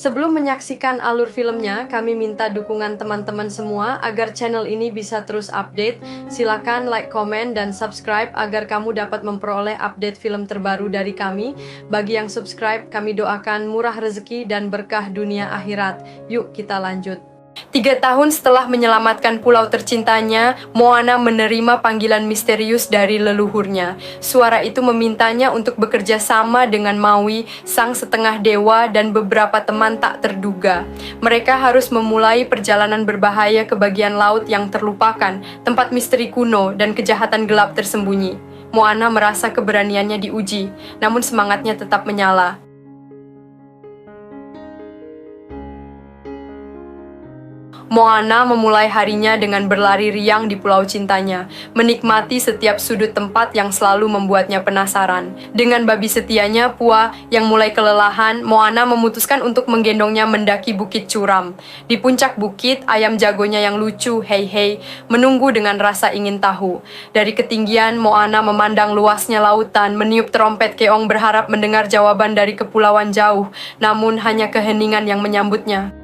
Sebelum menyaksikan alur filmnya, kami minta dukungan teman-teman semua agar channel ini bisa terus update. Silakan like, komen, dan subscribe agar kamu dapat memperoleh update film terbaru dari kami. Bagi yang subscribe, kami doakan murah rezeki dan berkah dunia akhirat. Yuk kita lanjut. 3 tahun setelah menyelamatkan pulau tercintanya, Moana menerima panggilan misterius dari leluhurnya. Suara itu memintanya untuk bekerja sama dengan Maui, sang setengah dewa, dan beberapa teman tak terduga. Mereka harus memulai perjalanan berbahaya ke bagian laut yang terlupakan, tempat misteri kuno dan kejahatan gelap tersembunyi. Moana merasa keberaniannya diuji, namun semangatnya tetap menyala. Moana memulai harinya dengan berlari riang di pulau cintanya, menikmati setiap sudut tempat yang selalu membuatnya penasaran. Dengan babi setianya, Pua, yang mulai kelelahan, Moana memutuskan untuk menggendongnya mendaki bukit curam. Di puncak bukit, ayam jagonya yang lucu, Hei Hei, menunggu dengan rasa ingin tahu. Dari ketinggian, Moana memandang luasnya lautan, meniup trompet keong berharap mendengar jawaban dari kepulauan jauh, namun hanya keheningan yang menyambutnya.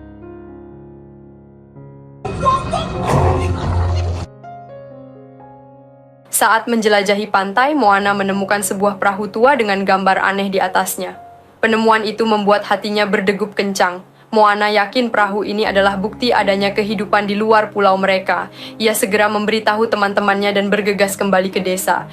Saat menjelajahi pantai, Moana menemukan sebuah perahu tua dengan gambar aneh di atasnya. Penemuan itu membuat hatinya berdegup kencang. Moana yakin perahu ini adalah bukti adanya kehidupan di luar pulau mereka. Ia segera memberitahu teman-temannya dan bergegas kembali ke desa.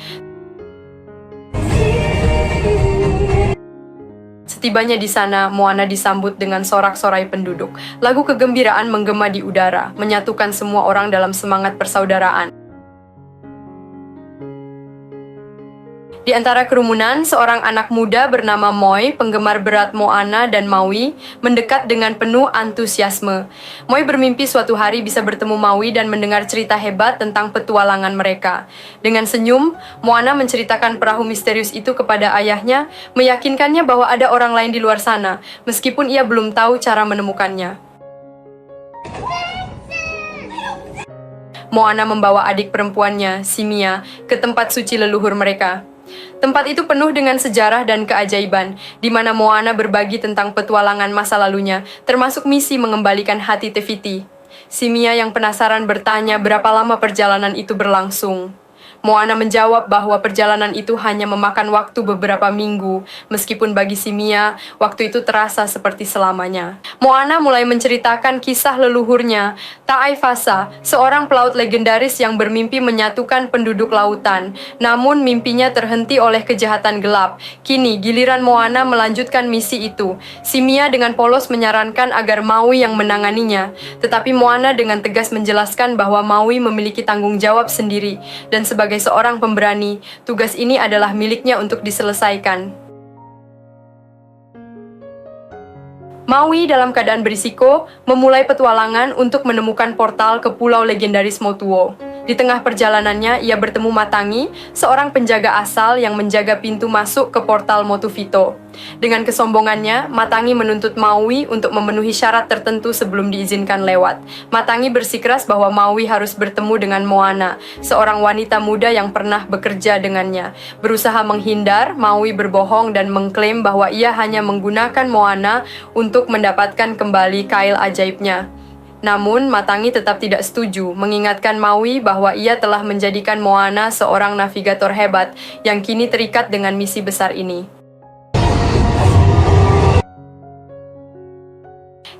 Setibanya di sana, Moana disambut dengan sorak-sorai penduduk. Lagu kegembiraan menggema di udara, menyatukan semua orang dalam semangat persaudaraan. Di antara kerumunan, seorang anak muda bernama Moi, penggemar berat Moana dan Maui, mendekat dengan penuh antusiasme. Moi bermimpi suatu hari bisa bertemu Maui dan mendengar cerita hebat tentang petualangan mereka. Dengan senyum, Moana menceritakan perahu misterius itu kepada ayahnya, meyakinkannya bahwa ada orang lain di luar sana, meskipun ia belum tahu cara menemukannya. Moana membawa adik perempuannya, Simia, ke tempat suci leluhur mereka. Tempat itu penuh dengan sejarah dan keajaiban, di mana Moana berbagi tentang petualangan masa lalunya, termasuk misi mengembalikan hati Te Fiti. Simia yang penasaran bertanya berapa lama perjalanan itu berlangsung. Moana menjawab bahwa perjalanan itu hanya memakan waktu beberapa minggu, meskipun bagi Simia, waktu itu terasa seperti selamanya. Moana mulai menceritakan kisah leluhurnya, Ta'aifasa, seorang pelaut legendaris yang bermimpi menyatukan penduduk lautan. Namun mimpinya terhenti oleh kejahatan gelap. Kini, giliran Moana melanjutkan misi itu. Simia dengan polos menyarankan agar Maui yang menanganinya, tetapi Moana dengan tegas menjelaskan bahwa Maui memiliki tanggung jawab sendiri, dan sebagai seorang pemberani, tugas ini adalah miliknya untuk diselesaikan. Maui dalam keadaan berisiko memulai petualangan untuk menemukan portal ke pulau legendaris Motuo. Di tengah perjalanannya, ia bertemu Matangi, seorang penjaga asal yang menjaga pintu masuk ke portal Motufito. Dengan kesombongannya, Matangi menuntut Maui untuk memenuhi syarat tertentu sebelum diizinkan lewat. Matangi bersikeras bahwa Maui harus bertemu dengan Moana, seorang wanita muda yang pernah bekerja dengannya. Berusaha menghindar, Maui berbohong dan mengklaim bahwa ia hanya menggunakan Moana untuk mendapatkan kembali kail ajaibnya. Namun, Matangi tetap tidak setuju, mengingatkan Maui bahwa ia telah menjadikan Moana seorang navigator hebat yang kini terikat dengan misi besar ini.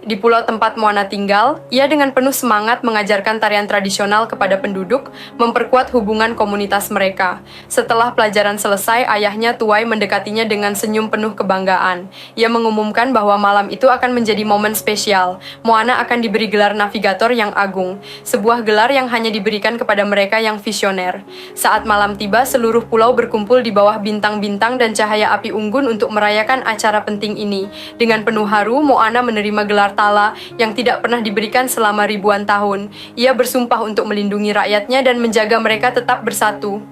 Di pulau tempat Moana tinggal, ia dengan penuh semangat mengajarkan tarian tradisional kepada penduduk, memperkuat hubungan komunitas mereka. Setelah pelajaran selesai, ayahnya Tuai mendekatinya dengan senyum penuh kebanggaan. Ia mengumumkan bahwa malam itu akan menjadi momen spesial. Moana akan diberi gelar navigator yang agung, sebuah gelar yang hanya diberikan kepada mereka yang visioner. Saat malam tiba, seluruh pulau berkumpul di bawah bintang-bintang dan cahaya api unggun untuk merayakan acara penting ini. Dengan penuh haru, Moana menerima gelar Tala yang tidak pernah diberikan selama ribuan tahun. Ia bersumpah untuk melindungi rakyatnya dan menjaga mereka tetap bersatu.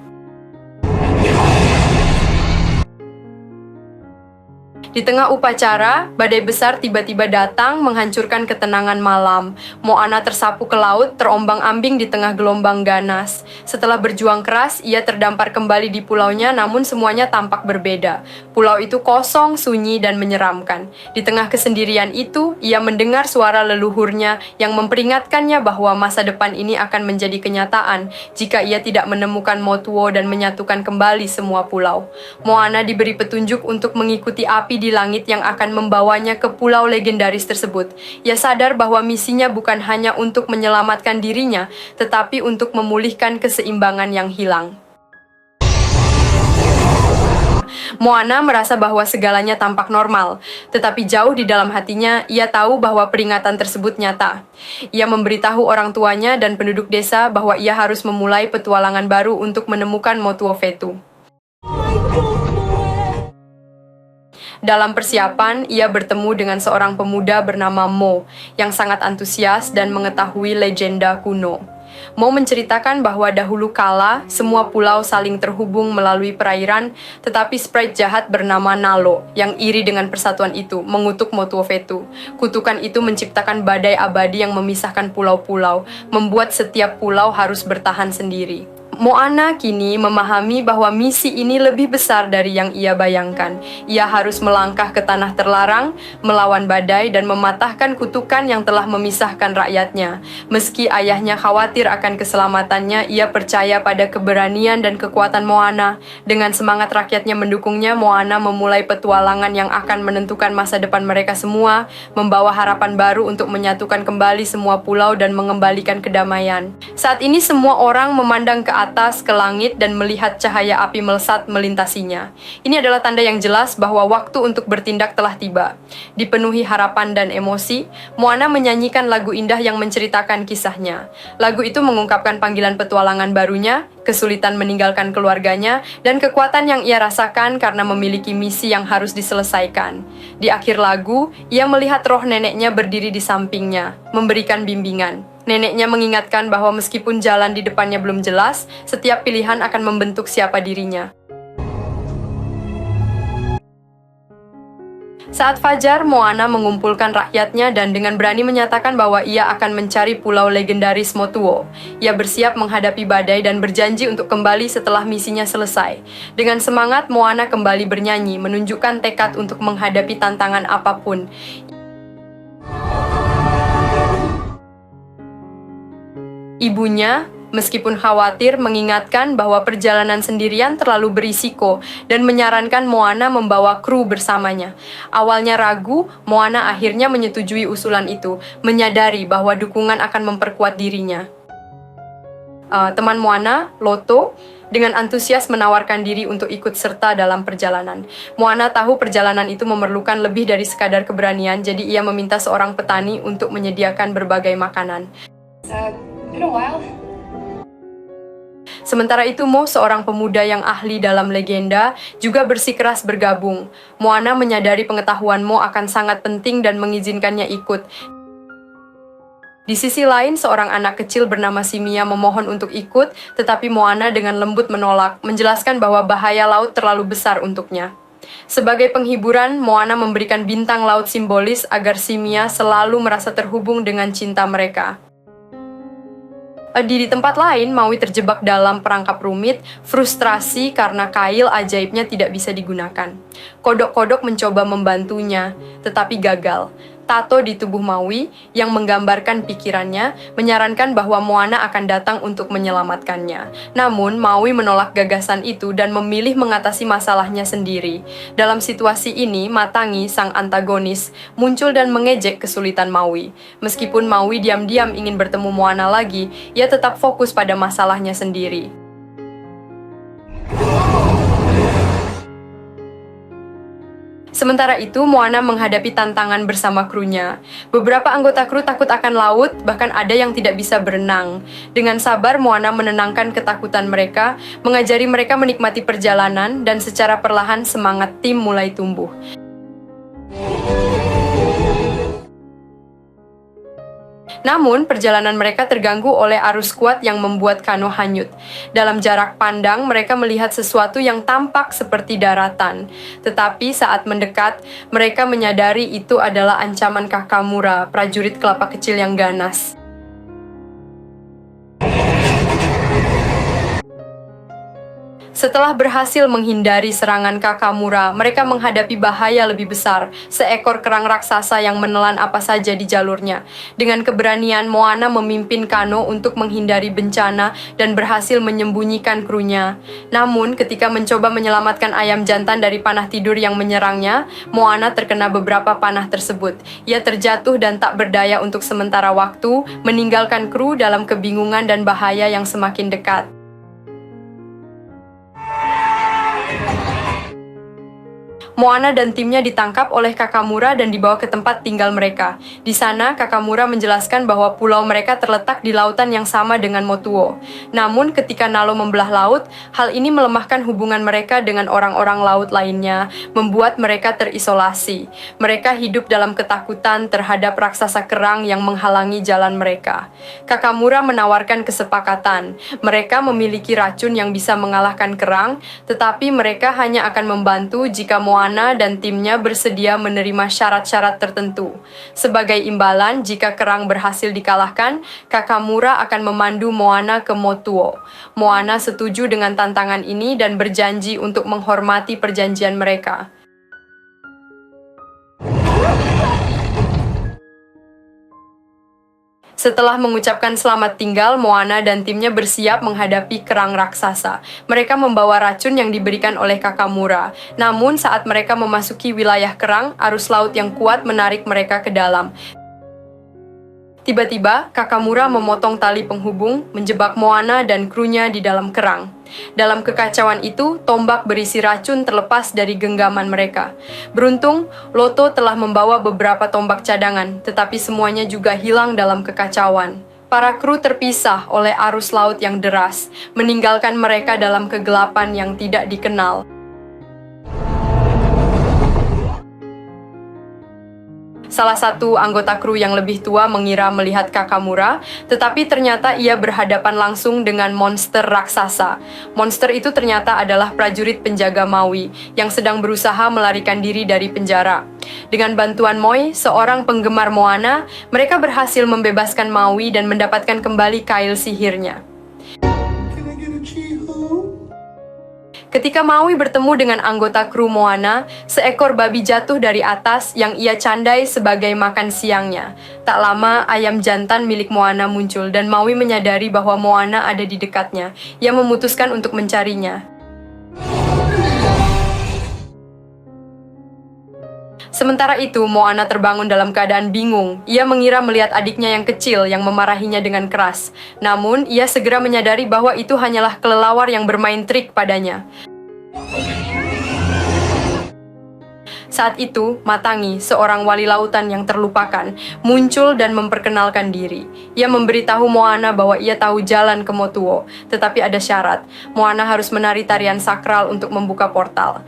Di tengah upacara, badai besar tiba-tiba datang menghancurkan ketenangan malam. Moana tersapu ke laut, terombang-ambing di tengah gelombang ganas. Setelah berjuang keras, ia terdampar kembali di pulaunya, namun semuanya tampak berbeda. Pulau itu kosong, sunyi, dan menyeramkan. Di tengah kesendirian itu, ia mendengar suara leluhurnya yang memperingatkannya bahwa masa depan ini akan menjadi kenyataan jika ia tidak menemukan Motuo dan menyatukan kembali semua pulau. Moana diberi petunjuk untuk mengikuti api di langit yang akan membawanya ke pulau legendaris tersebut. Ia sadar bahwa misinya bukan hanya untuk menyelamatkan dirinya, tetapi untuk memulihkan keseimbangan yang hilang. Moana merasa bahwa segalanya tampak normal, tetapi jauh di dalam hatinya, ia tahu bahwa peringatan tersebut nyata. Ia memberitahu orang tuanya dan penduduk desa bahwa ia harus memulai petualangan baru untuk menemukan Motuo Vetu. Dalam persiapan, ia bertemu dengan seorang pemuda bernama Mo, yang sangat antusias dan mengetahui legenda kuno. Mo menceritakan bahwa dahulu kala, semua pulau saling terhubung melalui perairan, tetapi sprite jahat bernama Nalo, yang iri dengan persatuan itu, mengutuk Motuo Vetu. Kutukan itu menciptakan badai abadi yang memisahkan pulau-pulau, membuat setiap pulau harus bertahan sendiri. Moana kini memahami bahwa misi ini lebih besar dari yang ia bayangkan. Ia harus melangkah ke tanah terlarang, melawan badai, dan mematahkan kutukan yang telah memisahkan rakyatnya. Meski ayahnya khawatir akan keselamatannya, ia percaya pada keberanian dan kekuatan Moana. Dengan semangat rakyatnya mendukungnya, Moana memulai petualangan yang akan menentukan masa depan mereka semua, membawa harapan baru untuk menyatukan kembali semua pulau dan mengembalikan kedamaian. Saat ini semua orang memandang ke atas ke langit dan melihat cahaya api melesat melintasinya. Ini adalah tanda yang jelas bahwa waktu untuk bertindak telah tiba. Dipenuhi harapan dan emosi, Moana menyanyikan lagu indah yang menceritakan kisahnya. Lagu itu mengungkapkan panggilan petualangan barunya, kesulitan meninggalkan keluarganya, dan kekuatan yang ia rasakan karena memiliki misi yang harus diselesaikan. Di akhir lagu, ia melihat roh neneknya berdiri di sampingnya, memberikan bimbingan. Neneknya mengingatkan bahwa meskipun jalan di depannya belum jelas, setiap pilihan akan membentuk siapa dirinya. Saat fajar, Moana mengumpulkan rakyatnya dan dengan berani menyatakan bahwa ia akan mencari pulau legendaris Motuo. Ia bersiap menghadapi badai dan berjanji untuk kembali setelah misinya selesai. Dengan semangat, Moana kembali bernyanyi, menunjukkan tekad untuk menghadapi tantangan apapun. Ibunya, meskipun khawatir, mengingatkan bahwa perjalanan sendirian terlalu berisiko dan menyarankan Moana membawa kru bersamanya. Awalnya ragu, Moana akhirnya menyetujui usulan itu, menyadari bahwa dukungan akan memperkuat dirinya. Teman Moana, Loto, dengan antusias menawarkan diri untuk ikut serta dalam perjalanan. Moana tahu perjalanan itu memerlukan lebih dari sekadar keberanian, jadi ia meminta seorang petani untuk menyediakan berbagai makanan. Sementara itu, Mo, seorang pemuda yang ahli dalam legenda, juga bersikeras bergabung. Moana menyadari pengetahuan Mo akan sangat penting dan mengizinkannya ikut. Di sisi lain, seorang anak kecil bernama Simia memohon untuk ikut, tetapi Moana dengan lembut menolak, menjelaskan bahwa bahaya laut terlalu besar untuknya. Sebagai penghiburan, Moana memberikan bintang laut simbolis agar Simia selalu merasa terhubung dengan cinta mereka. Di tempat lain, Maui terjebak dalam perangkap rumit, frustrasi karena kail ajaibnya tidak bisa digunakan. Kodok-kodok mencoba membantunya, tetapi gagal. Tato di tubuh Maui, yang menggambarkan pikirannya, menyarankan bahwa Moana akan datang untuk menyelamatkannya. Namun, Maui menolak gagasan itu dan memilih mengatasi masalahnya sendiri. Dalam situasi ini, Matangi, sang antagonis, muncul dan mengejek kesulitan Maui. Meskipun Maui diam-diam ingin bertemu Moana lagi, ia tetap fokus pada masalahnya sendiri. Sementara itu, Moana menghadapi tantangan bersama krunya. Beberapa anggota kru takut akan laut, bahkan ada yang tidak bisa berenang. Dengan sabar, Moana menenangkan ketakutan mereka, mengajari mereka menikmati perjalanan, dan secara perlahan semangat tim mulai tumbuh. Namun, perjalanan mereka terganggu oleh arus kuat yang membuat kano hanyut. Dalam jarak pandang, mereka melihat sesuatu yang tampak seperti daratan. Tetapi saat mendekat, mereka menyadari itu adalah ancaman Kakamura, prajurit kelapa kecil yang ganas. Setelah berhasil menghindari serangan Kakamura, mereka menghadapi bahaya lebih besar, seekor kerang raksasa yang menelan apa saja di jalurnya. Dengan keberanian, Moana memimpin kano untuk menghindari bencana dan berhasil menyembunyikan krunya. Namun, ketika mencoba menyelamatkan ayam jantan dari panah tidur yang menyerangnya, Moana terkena beberapa panah tersebut. Ia terjatuh dan tak berdaya untuk sementara waktu, meninggalkan kru dalam kebingungan dan bahaya yang semakin dekat. Moana dan timnya ditangkap oleh Kakamura dan dibawa ke tempat tinggal mereka. Di sana, Kakamura menjelaskan bahwa pulau mereka terletak di lautan yang sama dengan Motuo. Namun, ketika Nalo membelah laut, hal ini melemahkan hubungan mereka dengan orang-orang laut lainnya, membuat mereka terisolasi. Mereka hidup dalam ketakutan terhadap raksasa kerang yang menghalangi jalan mereka. Kakamura menawarkan kesepakatan. Mereka memiliki racun yang bisa mengalahkan kerang, tetapi mereka hanya akan membantu jika Moana dan timnya bersedia menerima syarat-syarat tertentu. Sebagai imbalan, jika kerang berhasil dikalahkan, Kakamura akan memandu Moana ke Motuo. Moana setuju dengan tantangan ini dan berjanji untuk menghormati perjanjian mereka. Setelah mengucapkan selamat tinggal, Moana dan timnya bersiap menghadapi kerang raksasa. Mereka membawa racun yang diberikan oleh Kakamura. Namun, saat mereka memasuki wilayah kerang, arus laut yang kuat menarik mereka ke dalam. Tiba-tiba, Kakamura memotong tali penghubung, menjebak Moana dan krunya di dalam kerang. Dalam kekacauan itu, tombak berisi racun terlepas dari genggaman mereka. Beruntung, Loto telah membawa beberapa tombak cadangan, tetapi semuanya juga hilang dalam kekacauan. Para kru terpisah oleh arus laut yang deras, meninggalkan mereka dalam kegelapan yang tidak dikenal. Salah satu anggota kru yang lebih tua mengira melihat Kakamura, tetapi ternyata ia berhadapan langsung dengan monster raksasa. Monster itu ternyata adalah prajurit penjaga Maui yang sedang berusaha melarikan diri dari penjara. Dengan bantuan Moi, seorang penggemar Moana, mereka berhasil membebaskan Maui dan mendapatkan kembali kail sihirnya. Ketika Maui bertemu dengan anggota kru Moana, seekor babi jatuh dari atas yang ia candai sebagai makan siangnya. Tak lama, ayam jantan milik Moana muncul dan Maui menyadari bahwa Moana ada di dekatnya. Ia memutuskan untuk mencarinya. Sementara itu, Moana terbangun dalam keadaan bingung. Ia mengira melihat adiknya yang kecil yang memarahinya dengan keras. Namun, ia segera menyadari bahwa itu hanyalah kelelawar yang bermain trik padanya. Saat itu, Matangi, seorang wali lautan yang terlupakan, muncul dan memperkenalkan diri. Ia memberitahu Moana bahwa ia tahu jalan ke Motuo, tetapi ada syarat. Moana harus menari tarian sakral untuk membuka portal.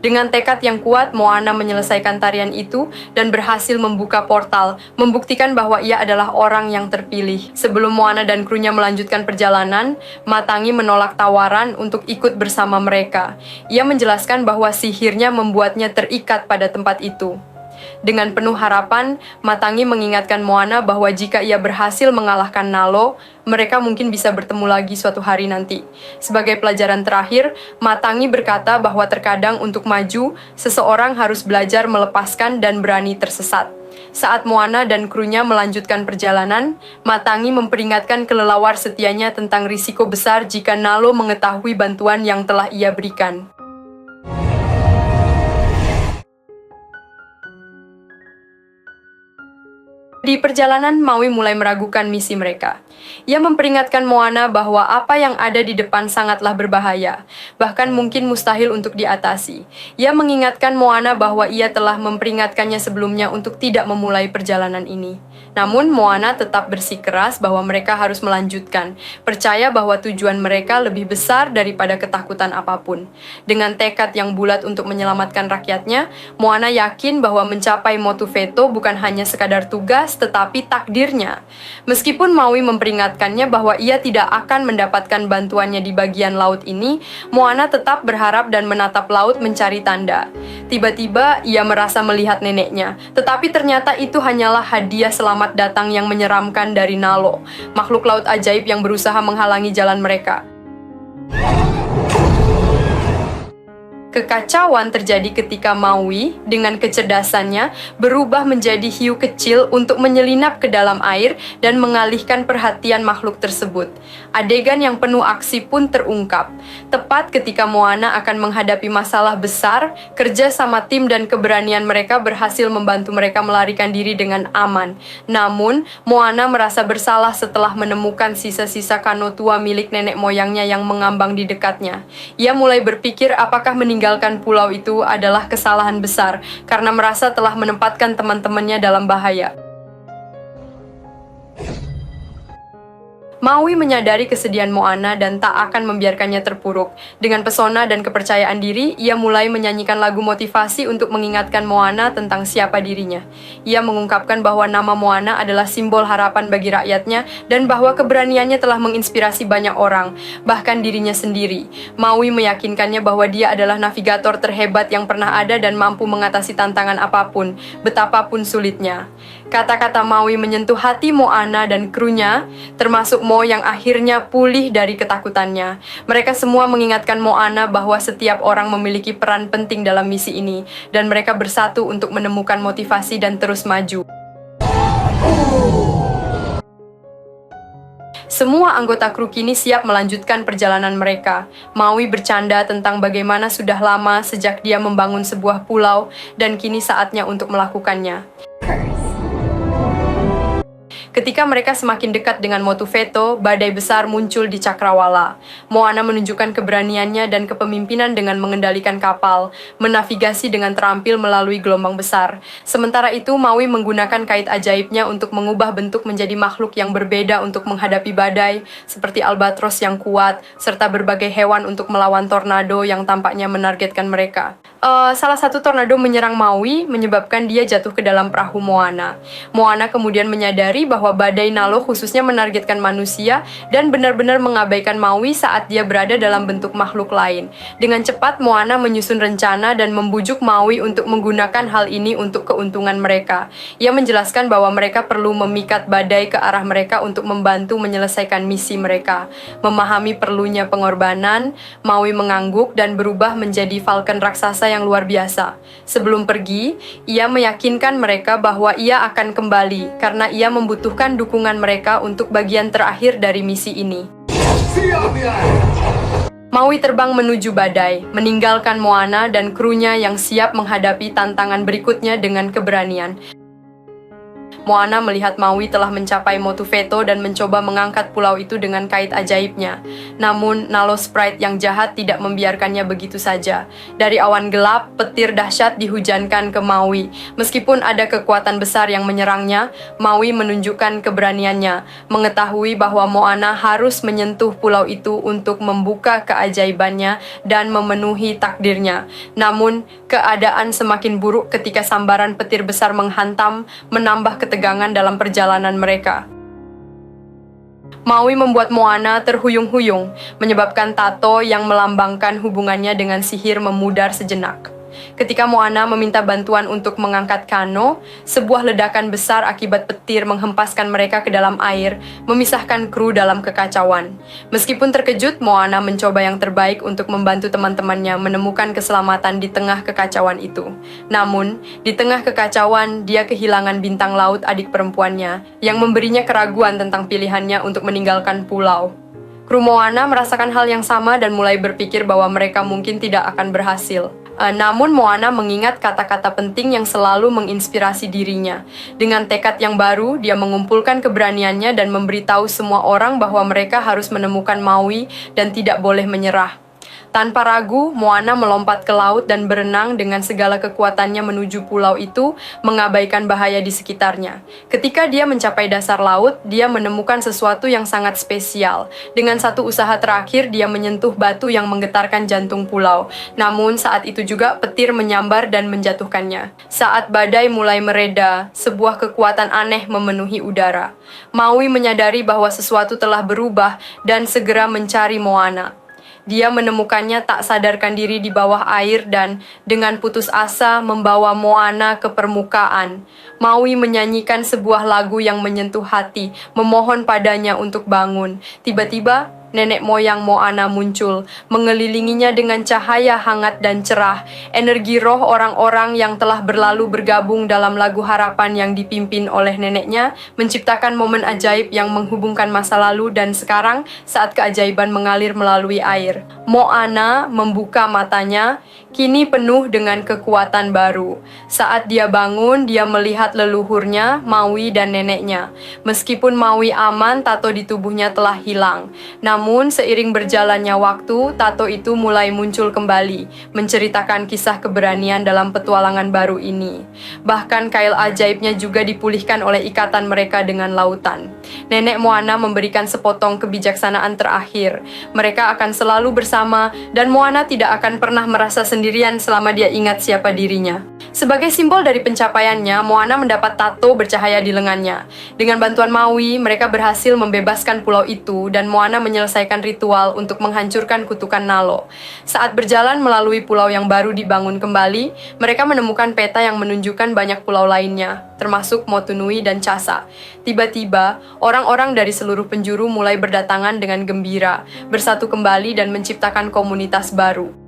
Dengan tekad yang kuat, Moana menyelesaikan tarian itu dan berhasil membuka portal, membuktikan bahwa ia adalah orang yang terpilih. Sebelum Moana dan krunya melanjutkan perjalanan, Matangi menolak tawaran untuk ikut bersama mereka. Ia menjelaskan bahwa sihirnya membuatnya terikat pada tempat itu. Dengan penuh harapan, Matangi mengingatkan Moana bahwa jika ia berhasil mengalahkan Nalo, mereka mungkin bisa bertemu lagi suatu hari nanti. Sebagai pelajaran terakhir, Matangi berkata bahwa terkadang untuk maju, seseorang harus belajar melepaskan dan berani tersesat. Saat Moana dan krunya melanjutkan perjalanan, Matangi memperingatkan kelelawar setianya tentang risiko besar jika Nalo mengetahui bantuan yang telah ia berikan. Di perjalanan, Maui mulai meragukan misi mereka. Ia memperingatkan Moana bahwa apa yang ada di depan sangatlah berbahaya, bahkan mungkin mustahil untuk diatasi. Ia mengingatkan Moana bahwa ia telah memperingatkannya sebelumnya untuk tidak memulai perjalanan ini. Namun, Moana tetap bersikeras bahwa mereka harus melanjutkan, percaya bahwa tujuan mereka lebih besar daripada ketakutan apapun. Dengan tekad yang bulat untuk menyelamatkan rakyatnya, Moana yakin bahwa mencapai Motu Veto bukan hanya sekadar tugas, tetapi takdirnya. Meskipun Maui memperingatkannya bahwa ia tidak akan mendapatkan bantuannya di bagian laut ini, Moana tetap berharap dan menatap laut mencari tanda. Tiba-tiba, ia merasa melihat neneknya, tetapi ternyata itu hanyalah hadiah selamat datang yang menyeramkan dari Nalo, makhluk laut ajaib yang berusaha menghalangi jalan mereka. Kekacauan terjadi ketika Maui, dengan kecerdasannya, berubah menjadi hiu kecil untuk menyelinap ke dalam air dan mengalihkan perhatian makhluk tersebut. Adegan yang penuh aksi pun terungkap. Tepat ketika Moana akan menghadapi masalah besar, kerja sama tim dan keberanian mereka berhasil membantu mereka melarikan diri dengan aman. Namun, Moana merasa bersalah setelah menemukan sisa-sisa kano tua milik nenek moyangnya yang mengambang di dekatnya. Ia mulai berpikir apakah meninggalkan pulau itu adalah kesalahan besar karena merasa telah menempatkan teman-temannya dalam bahaya. Maui menyadari kesedihan Moana dan tak akan membiarkannya terpuruk. Dengan pesona dan kepercayaan diri, ia mulai menyanyikan lagu motivasi untuk mengingatkan Moana tentang siapa dirinya. Ia mengungkapkan bahwa nama Moana adalah simbol harapan bagi rakyatnya dan bahwa keberaniannya telah menginspirasi banyak orang, bahkan dirinya sendiri. Maui meyakinkannya bahwa dia adalah navigator terhebat yang pernah ada dan mampu mengatasi tantangan apapun, betapapun sulitnya. Kata-kata Maui menyentuh hati Moana dan krunya, termasuk Mo yang akhirnya pulih dari ketakutannya. Mereka semua mengingatkan Moana bahwa setiap orang memiliki peran penting dalam misi ini, dan mereka bersatu untuk menemukan motivasi dan terus maju. Semua anggota kru kini siap melanjutkan perjalanan mereka. Maui bercanda tentang bagaimana sudah lama sejak dia membangun sebuah pulau, dan kini saatnya untuk melakukannya. Ketika mereka semakin dekat dengan Motu Veto, badai besar muncul di Cakrawala. Moana menunjukkan keberaniannya dan kepemimpinan dengan mengendalikan kapal, menavigasi dengan terampil melalui gelombang besar. Sementara itu, Maui menggunakan kait ajaibnya untuk mengubah bentuk menjadi makhluk yang berbeda untuk menghadapi badai, seperti albatros yang kuat, serta berbagai hewan untuk melawan tornado yang tampaknya menargetkan mereka. Salah satu tornado menyerang Maui, menyebabkan dia jatuh ke dalam perahu Moana. Moana kemudian menyadari bahwa badai Nalo khususnya menargetkan manusia dan benar-benar mengabaikan Maui saat dia berada dalam bentuk makhluk lain. Dengan cepat, Moana menyusun rencana dan membujuk Maui untuk menggunakan hal ini untuk keuntungan mereka. Ia menjelaskan bahwa mereka perlu memikat badai ke arah mereka untuk membantu menyelesaikan misi mereka. Memahami perlunya pengorbanan, Maui mengangguk dan berubah menjadi falcon raksasa yang luar biasa. Sebelum pergi, ia meyakinkan mereka bahwa ia akan kembali karena ia membutuhkan dukungan mereka untuk bagian terakhir dari misi ini. Maui terbang menuju badai, meninggalkan Moana dan krunya yang siap menghadapi tantangan berikutnya dengan keberanian. Moana melihat Maui telah mencapai Motu Veto dan mencoba mengangkat pulau itu dengan kait ajaibnya. Namun, Nalo Sprite yang jahat tidak membiarkannya begitu saja. Dari awan gelap, petir dahsyat dihujankan ke Maui. Meskipun ada kekuatan besar yang menyerangnya, Maui menunjukkan keberaniannya, mengetahui bahwa Moana harus menyentuh pulau itu untuk membuka keajaibannya dan memenuhi takdirnya. Namun, keadaan semakin buruk ketika sambaran petir besar menghantam, menambah ketegangan dalam perjalanan mereka. Maui membuat Moana terhuyung-huyung, menyebabkan tato yang melambangkan hubungannya dengan sihir memudar sejenak. Ketika Moana meminta bantuan untuk mengangkat kano, sebuah ledakan besar akibat petir menghempaskan mereka ke dalam air, memisahkan kru dalam kekacauan. Meskipun terkejut, Moana mencoba yang terbaik untuk membantu teman-temannya menemukan keselamatan di tengah kekacauan itu. Namun, di tengah kekacauan, dia kehilangan bintang laut adik perempuannya, yang memberinya keraguan tentang pilihannya untuk meninggalkan pulau. Kru Moana merasakan hal yang sama dan mulai berpikir bahwa mereka mungkin tidak akan berhasil. Namun Moana mengingat kata-kata penting yang selalu menginspirasi dirinya. Dengan tekad yang baru, dia mengumpulkan keberaniannya dan memberitahu semua orang bahwa mereka harus menemukan Maui dan tidak boleh menyerah. Tanpa ragu, Moana melompat ke laut dan berenang dengan segala kekuatannya menuju pulau itu, mengabaikan bahaya di sekitarnya. Ketika dia mencapai dasar laut, dia menemukan sesuatu yang sangat spesial. Dengan satu usaha terakhir, dia menyentuh batu yang menggetarkan jantung pulau. Namun saat itu juga petir menyambar dan menjatuhkannya. Saat badai mulai mereda, sebuah kekuatan aneh memenuhi udara. Maui menyadari bahwa sesuatu telah berubah dan segera mencari Moana. Dia menemukannya tak sadarkan diri di bawah air dan dengan putus asa membawa Moana ke permukaan. Maui menyanyikan sebuah lagu yang menyentuh hati, memohon padanya untuk bangun. Tiba-tiba, nenek moyang Moana muncul, mengelilinginya dengan cahaya hangat dan cerah. Energi roh orang-orang yang telah berlalu bergabung dalam lagu harapan yang dipimpin oleh neneknya, menciptakan momen ajaib yang menghubungkan masa lalu dan sekarang saat keajaiban mengalir melalui air. Moana membuka matanya, kini penuh dengan kekuatan baru. Saat dia bangun, dia melihat leluhurnya, Maui dan neneknya. Meskipun Maui aman, tato di tubuhnya telah hilang. Namun, seiring berjalannya waktu, tato itu mulai muncul kembali, menceritakan kisah keberanian dalam petualangan baru ini. Bahkan kail ajaibnya juga dipulihkan oleh ikatan mereka dengan lautan. Nenek Moana memberikan sepotong kebijaksanaan terakhir. Mereka akan selalu bersama, dan Moana tidak akan pernah merasa sendirian selama dia ingat siapa dirinya. Sebagai simbol dari pencapaiannya, Moana mendapat tato bercahaya di lengannya. Dengan bantuan Maui, mereka berhasil membebaskan pulau itu dan Moana menyelesaikan ritual untuk menghancurkan kutukan Nalo. Saat berjalan melalui pulau yang baru dibangun kembali, mereka menemukan peta yang menunjukkan banyak pulau lainnya, termasuk Motunui dan Chasa. Tiba-tiba, orang-orang dari seluruh penjuru mulai berdatangan dengan gembira, bersatu kembali dan menciptakan komunitas baru.